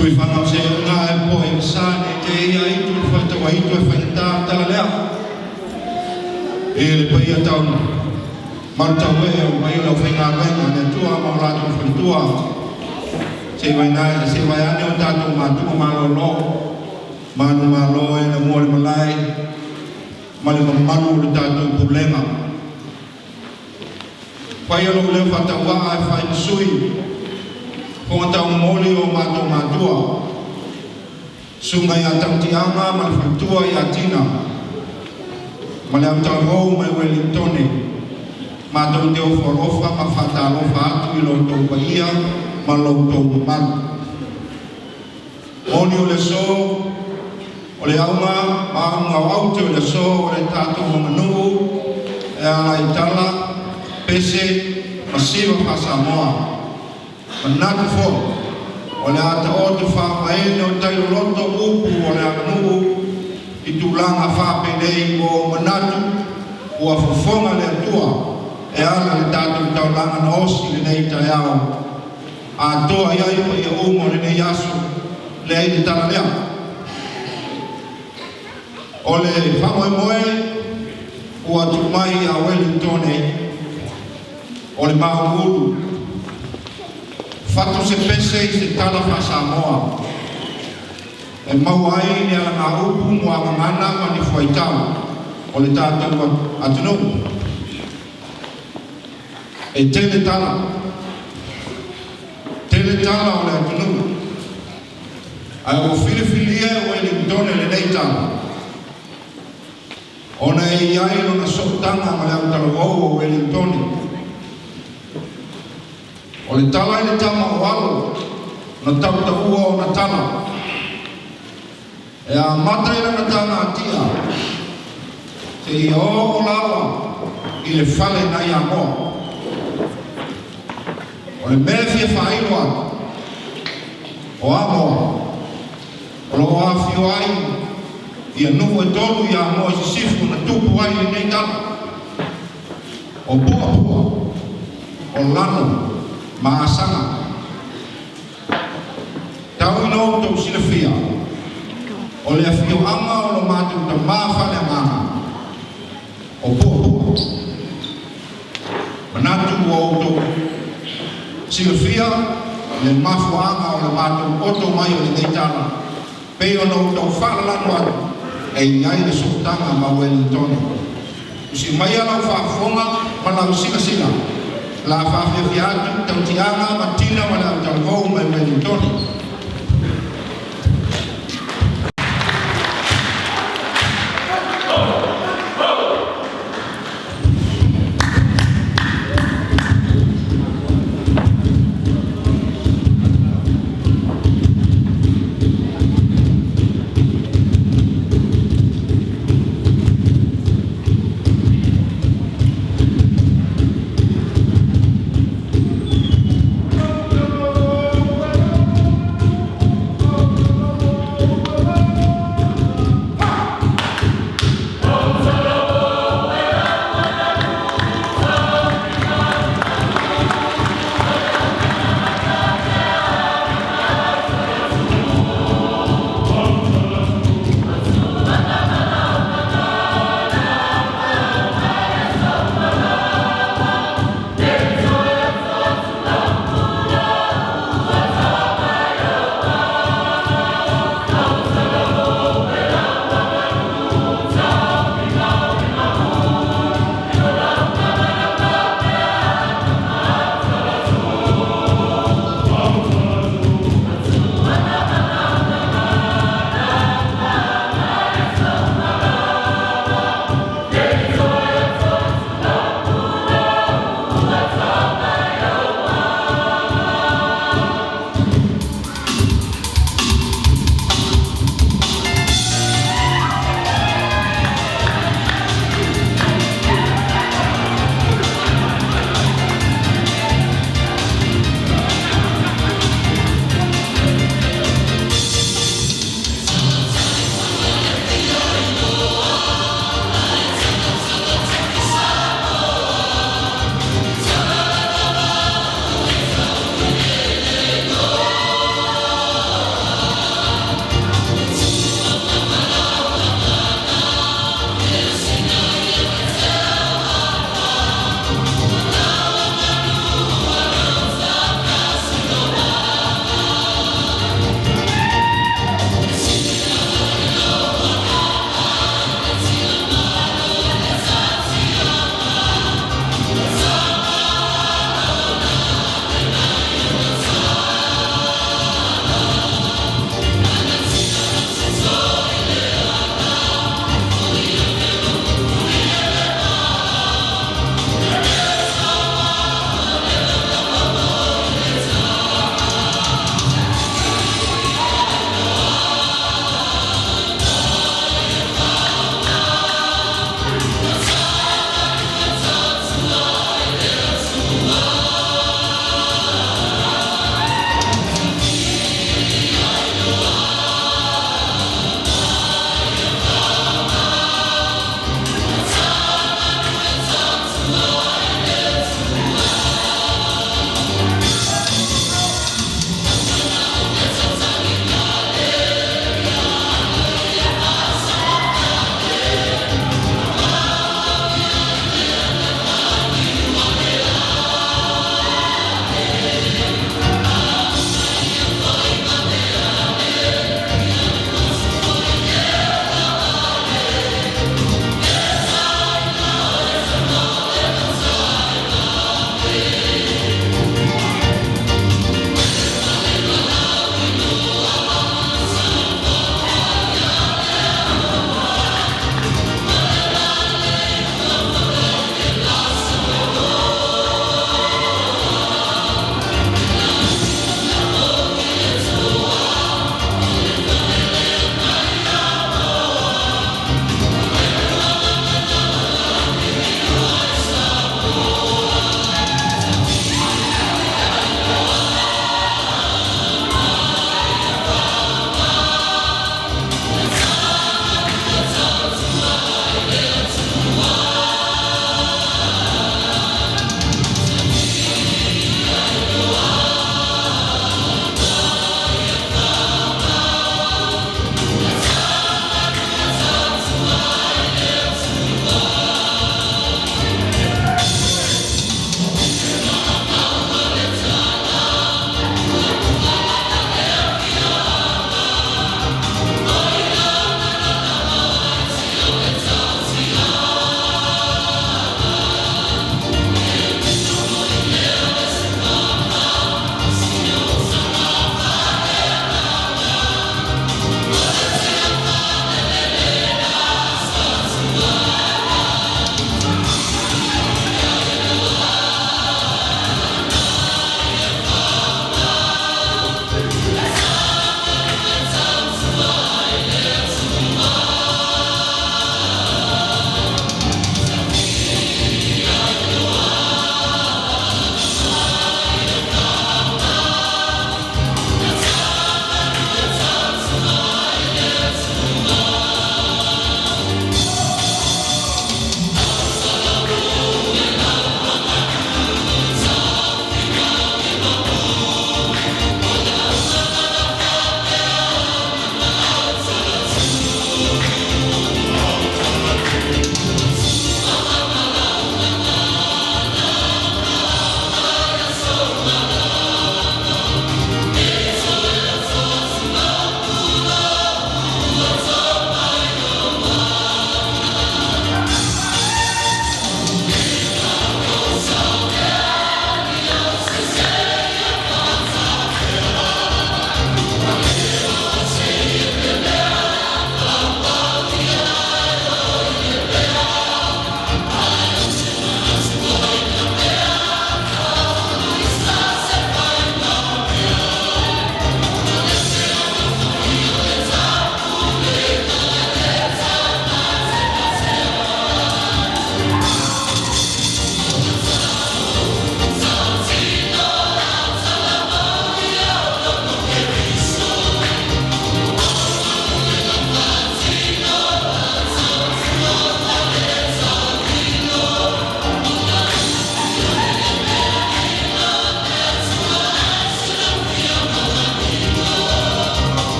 Tui whangau se ngā e po e sāne te ia i tu whaitawa i tu e whaitā tala lea. E le paia tau marutau e o mai o whainga wenga ne tua mau rātou whaitua. Se vai ane o tātou mātua mālo lo. Manu mālo e na mua le malai. Mali mamalu le tātou problema. Pai alo leo whatawa e whaitusui. Kung tau moli o mātua. Sungai a tautianga ma le whaitua i atina. Ma le au hou mai Wellingtone. Mātou te ofa ma whatalofa atu i loto paia ma loto manu. Oni o le so, o le aunga, ma aunga auto o le so, o le tātou o manu, e ala i tala, pese, ma siwa Samoa. Manatu fo, o le ata o te whamaene o tairo loto upu o le anu i tūlanga whapelei o manatu o a fufonga le atua e ala le tātou taulanga na osi le nei tai au. A toa iai pa ia umo le nei asu le ei te tala lea. O le whamoe moe o a tumai a Wellingtone o le maunguru. Fatu se pese i se tala wha Samoa. E mau ai ni ala ngā upu mua ngana ma ni whaitau. O le tātou atunu. E tele tala. Tele tala o le atunu. Ai o whiriwhiria o Wellingtone le nei tala. Ona e iai no na sotanga ma le au talavou o Wellingtone. O le tala i le tama o alo, na tautaua o na tala. E a mata i na tanga atia, te i o lawa i le whale na i a moa. O le mea fia whaeroa, o a moa, o lo a fio ai, i a nuhu e tolu i a moa i sifu na tupu ai i nei tala. O pua pua, o lano, Maasanga. Tau ino tau sila fia. O le afio anga o lo mātou ta māwha le nganga. O pua. Manatu o tau sila fia le mafu anga o le mātou oto mai o le neitana. Pei o no tau whakalanu atu. E iai le sotanga ma Wellingtone. Usi mai ala whafonga ma lau sila. La whawhiatu, tautianga, matina, wana au talvou, mai Wellingtone.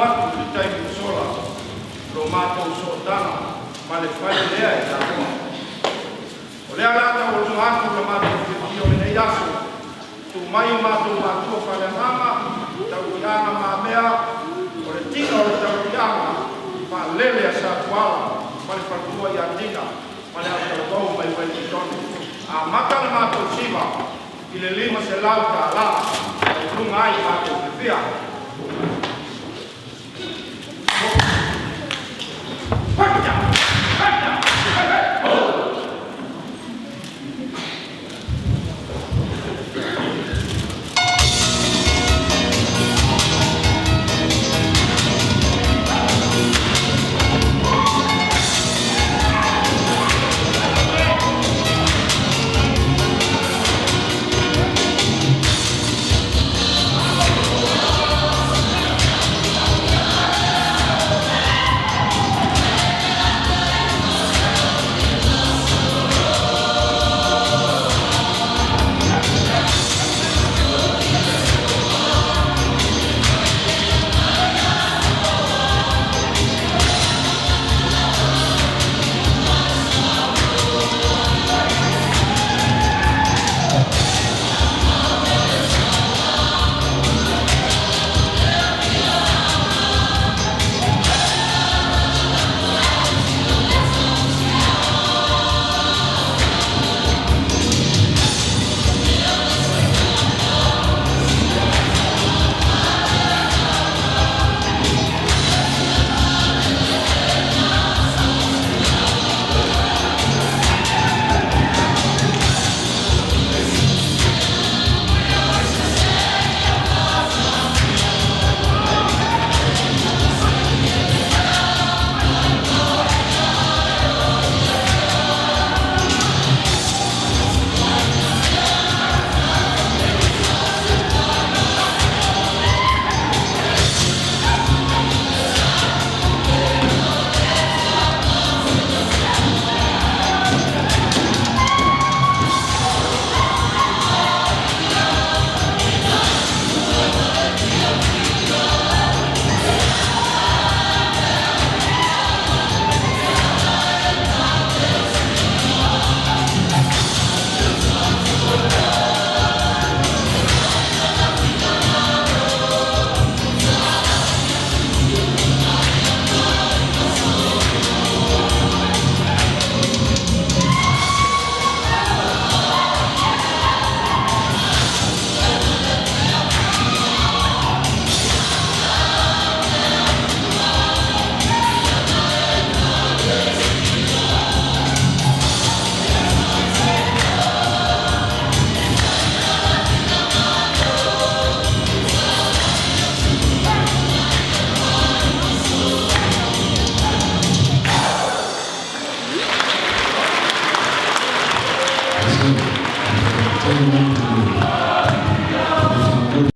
atu le taimi sola lo mātou so'otana ma le fai lea e tāua. O lea lata o lo atu le mātou whiwhi o le nei aso, tu mai o mātou mātua whare mama, tau ianga mā mea, o le tina o le tau ianga, pa lele a sa tuala, ma le whatua i a tina, ma le atu tau mai wai ki tonu. A maka le mātou siwa, i le lima se lau ka la, e runga ai mātou te whia.